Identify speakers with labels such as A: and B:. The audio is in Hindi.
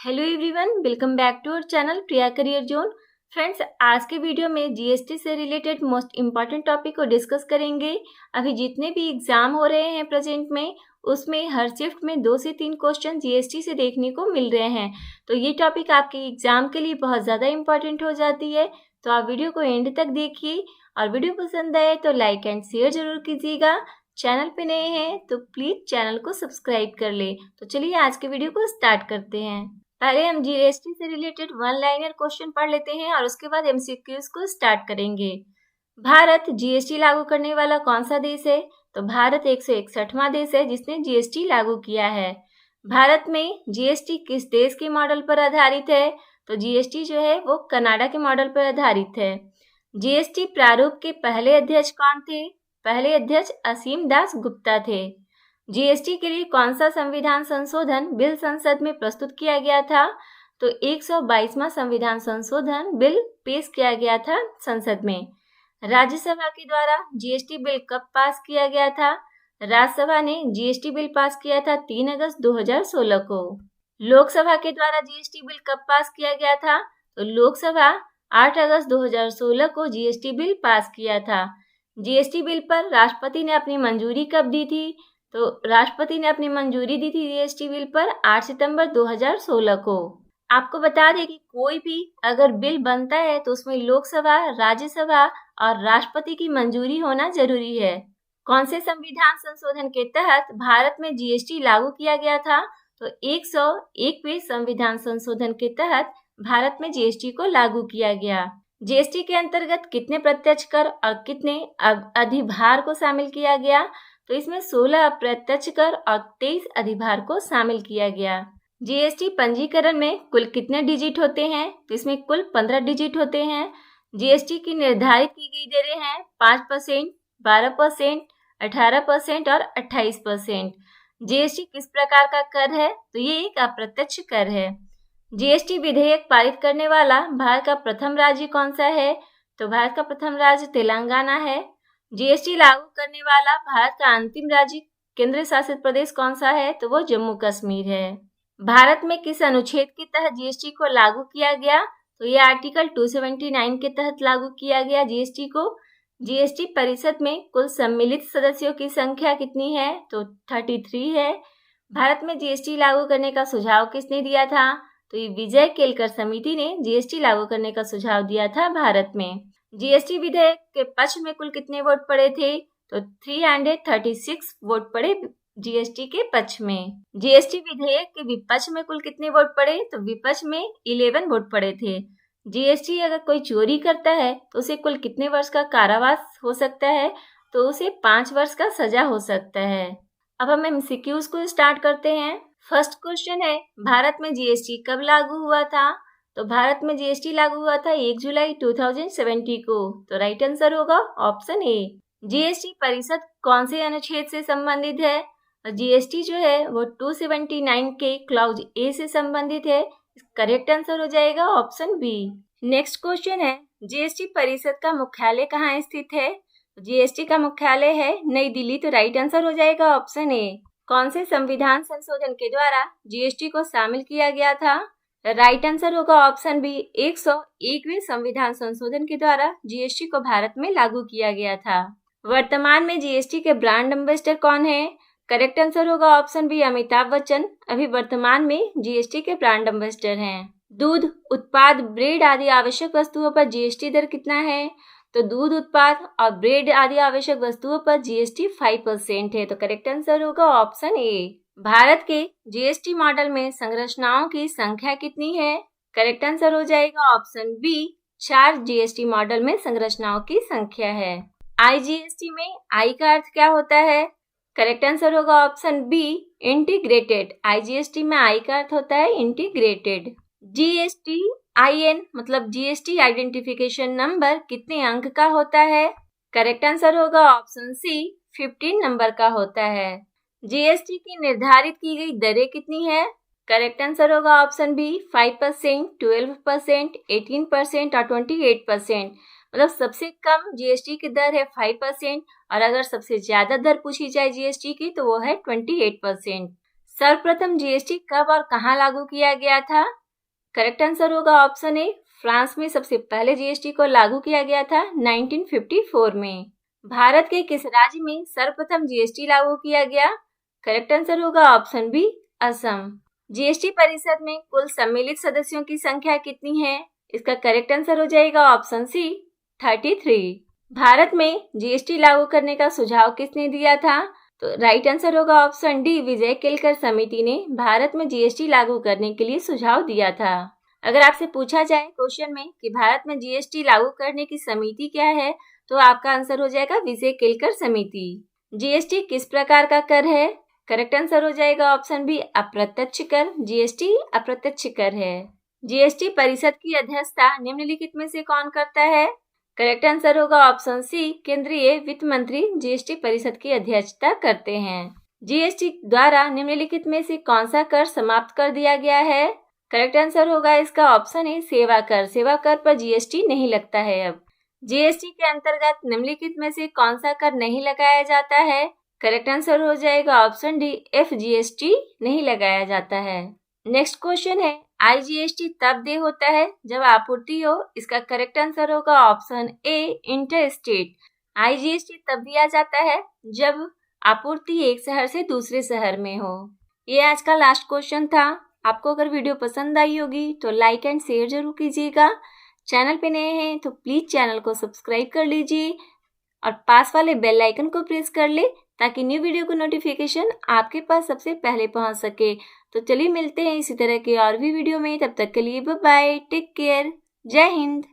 A: Hello everyone, welcome back to our channel Priya career zone. Friends, आज के वीडियो में जीएसटी से रिलेटेड मोस्ट इम्पॉर्टेंट टॉपिक को डिस्कस करेंगे। अभी जितने भी एग्जाम हो रहे हैं प्रेजेंट में, उसमें हर शिफ्ट में 2 से 3 क्वेश्चन जीएसटी से देखने को मिल रहे हैं। तो ये टॉपिक आपके एग्जाम के लिए बहुत ज़्यादा इम्पॉर्टेंट हो जाती है। तो आप वीडियो को एंड तक देखिए और वीडियो पसंद आए तो लाइक एंड शेयर जरूर कीजिएगा। चैनल पे नए हैं तो प्लीज चैनल को सब्सक्राइब कर ले। तो चलिए आज के वीडियो को स्टार्ट करते हैं। पहले हम जीएसटी से रिलेटेड वन लाइनर क्वेश्चन पढ़ लेते हैं और उसके बाद एमसीक्यूज को स्टार्ट करेंगे। भारत जीएसटी लागू करने वाला कौन सा देश है? तो भारत 161वां देश है जिसने जीएसटी लागू किया है। भारत में जीएसटी किस देश के मॉडल पर आधारित है? तो जीएसटी जो है वो कनाडा के मॉडल पर आधारित है। जीएसटी प्रारूप के पहले अध्यक्ष कौन थे? पहले अध्यक्ष असीम दास गुप्ता थे। जीएसटी के लिए कौन सा संविधान संशोधन बिल संसद में प्रस्तुत किया गया था? तो 122वां संविधान संशोधन बिल पेश किया गया था संसद में। राज्यसभा के द्वारा जीएसटी बिल कब पास किया गया था? राज्यसभा ने जीएसटी बिल पास किया था 3 अगस्त 2016 को। लोकसभा के द्वारा जीएसटी बिल कब पास किया गया था? तो लोकसभा 8 अगस्त 2016 को जीएसटी बिल पास किया था। जीएसटी बिल पर राष्ट्रपति ने अपनी मंजूरी कब दी थी? तो राष्ट्रपति ने अपनी मंजूरी दी थी जीएसटी बिल पर 8 सितंबर 2016 को। आपको बता दें कि कोई भी अगर बिल बनता है तो उसमें लोकसभा, राज्यसभा और राष्ट्रपति की मंजूरी होना जरूरी है। कौन से संविधान संशोधन के तहत भारत में जीएसटी लागू किया गया था? तो 101वें संविधान संशोधन के तहत भारत में जीएसटी को लागू किया गया। जीएसटी के अंतर्गत कितने प्रत्यक्ष कर और कितने अधिभार को शामिल किया गया? तो इसमें 16 अप्रत्यक्ष कर और 23 अधिभार को शामिल किया गया। जीएसटी पंजीकरण में कुल कितने डिजिट होते हैं? तो इसमें कुल 15 डिजिट होते हैं। जीएसटी की निर्धारित की गई दरें हैं 5%, 12%, 18% और 28%। जीएसटी किस प्रकार का कर है? तो ये एक अप्रत्यक्ष कर है। जीएसटी विधेयक पारित करने वाला भारत का प्रथम राज्य कौन सा है? तो भारत का प्रथम राज्य तेलंगाना है। जीएसटी लागू करने वाला भारत का अंतिम राज्य केंद्र शासित प्रदेश कौन सा है? तो वो जम्मू कश्मीर है। भारत में किस अनुच्छेद के तहत जीएसटी को लागू किया गया? तो ये आर्टिकल 279 के तहत लागू किया गया जीएसटी को। जीएसटी परिषद में कुल सम्मिलित सदस्यों की संख्या कितनी है? तो 33 है। भारत में जीएसटी लागू करने का सुझाव किसने दिया था? तो ये विजय केलकर समिति ने जीएसटी लागू करने का सुझाव दिया था भारत में। जीएसटी विधेयक के पक्ष में कुल कितने वोट पड़े थे? तो 336 वोट पड़े जीएसटी के पक्ष में। जीएसटी विधेयक के विपक्ष में कुल कितने वोट पड़े? तो विपक्ष में 11 वोट पड़े थे। जीएसटी अगर कोई चोरी करता है तो उसे कुल कितने वर्ष का कारावास हो सकता है? तो उसे 5 वर्ष का सजा हो सकता है। अब हम एमसीक्यूज को स्टार्ट करते हैं। फर्स्ट क्वेश्चन है, भारत में जीएसटी कब लागू हुआ था? तो भारत में जीएसटी लागू हुआ था 1 जुलाई 2070 को। तो राइट आंसर होगा ऑप्शन ए। जीएसटी परिषद कौन से अनुच्छेद से संबंधित है? जीएसटी जो है वो 279 के क्लॉज ए से संबंधित है। करेक्ट आंसर हो जाएगा ऑप्शन बी। नेक्स्ट क्वेश्चन है, जीएसटी परिषद का मुख्यालय कहाँ स्थित है? जीएसटी का मुख्यालय है नई दिल्ली। तो राइट आंसर हो जाएगा ऑप्शन ए। कौन से संविधान संशोधन के द्वारा जीएसटी को शामिल किया गया था? राइट आंसर होगा ऑप्शन बी। 101वें संविधान संशोधन के द्वारा जीएसटी को भारत में लागू किया गया था। वर्तमान में जीएसटी के ब्रांड एम्बेसडर कौन है? करेक्ट आंसर होगा ऑप्शन बी, अमिताभ बच्चन अभी वर्तमान में जीएसटी के ब्रांड एम्बेसडर हैं। दूध उत्पाद, ब्रेड आदि आवश्यक वस्तुओं पर जीएसटी दर कितना है? तो दूध उत्पाद और ब्रेड आदि आवश्यक वस्तुओं पर जीएसटी 5% है। तो करेक्ट आंसर होगा ऑप्शन ए। भारत के जीएसटी मॉडल में संरचनाओं की संख्या कितनी है? करेक्ट आंसर हो जाएगा ऑप्शन बी, 4 जीएसटी मॉडल में संरचनाओं की संख्या है। आईजीएसटी में आई का अर्थ क्या होता है? करेक्ट आंसर होगा ऑप्शन बी, इंटीग्रेटेड। आईजीएसटी में आई का अर्थ होता है इंटीग्रेटेड। जीएसटी आईएन मतलब जीएसटी आइडेंटिफिकेशन नंबर कितने अंक का होता है? करेक्ट आंसर होगा ऑप्शन सी, 15 नंबर का होता है। जीएसटी की निर्धारित की गई दरें कितनी है? करेक्ट आंसर होगा ऑप्शन बी, 5%, 12%, 18% और 28%। मतलब सबसे कम जीएसटी की दर है 5% और अगर सबसे ज्यादा दर पूछी जाए जीएसटी की तो वो है 28%। सर्वप्रथम जीएसटी कब और कहां लागू किया गया था? करेक्ट आंसर होगा ऑप्शन ए, फ्रांस में सबसे पहले जीएसटी को लागू किया गया था 1954 में। भारत के किस राज्य में सर्वप्रथम जीएसटी लागू किया गया? करेक्ट आंसर होगा ऑप्शन बी, असम। जीएसटी परिषद में कुल सम्मिलित सदस्यों की संख्या कितनी है? इसका करेक्ट आंसर हो जाएगा ऑप्शन सी, 33। भारत में जीएसटी लागू करने का सुझाव किसने दिया था? तो राइट आंसर होगा ऑप्शन डी, विजय केलकर समिति ने भारत में जीएसटी लागू करने के लिए सुझाव दिया था। अगर आपसे पूछा जाए क्वेश्चन में कि भारत में जीएसटी लागू करने की समिति क्या है, तो आपका आंसर हो जाएगा विजय केलकर समिति। जीएसटी किस प्रकार का कर है? करेक्ट आंसर हो जाएगा ऑप्शन बी, अप्रत्यक्ष कर। जीएसटी अप्रत्यक्ष कर है। जीएसटी परिषद की अध्यक्षता निम्नलिखित में से कौन करता है? करेक्ट आंसर होगा ऑप्शन सी, केंद्रीय वित्त मंत्री जीएसटी परिषद की अध्यक्षता करते हैं। जीएसटी द्वारा निम्नलिखित में से कौन सा कर समाप्त कर दिया गया है? करेक्ट आंसर होगा इसका ऑप्शन ए, सेवा कर। सेवा कर पर जीएसटी नहीं लगता है अब। जीएसटी के अंतर्गत निम्नलिखित में से कौन सा कर नहीं लगाया जाता है? करेक्ट आंसर हो जाएगा ऑप्शन डी, एफजीएसटी नहीं लगाया जाता है। नेक्स्ट क्वेश्चन है, आईजीएसटी तब देय होता है जब आपूर्ति हो। इसका करेक्ट आंसर होगा option A, inter state. IGST तब दिया जाता है जब आपूर्ति एक शहर से दूसरे शहर में हो। ये आज का लास्ट क्वेश्चन था। आपको अगर वीडियो पसंद आई होगी तो लाइक एंड शेयर जरूर कीजिएगा। चैनल पे नए हैं तो प्लीज चैनल को सब्सक्राइब कर लीजिए और पास वाले बेल आइकन को प्रेस कर ले ताकि न्यू वीडियो को नोटिफिकेशन आपके पास सबसे पहले पहुंच सके। तो चलिए मिलते हैं इसी तरह के और भी वीडियो में। तब तक के लिए बाय बाय, टेक केयर, जय हिंद।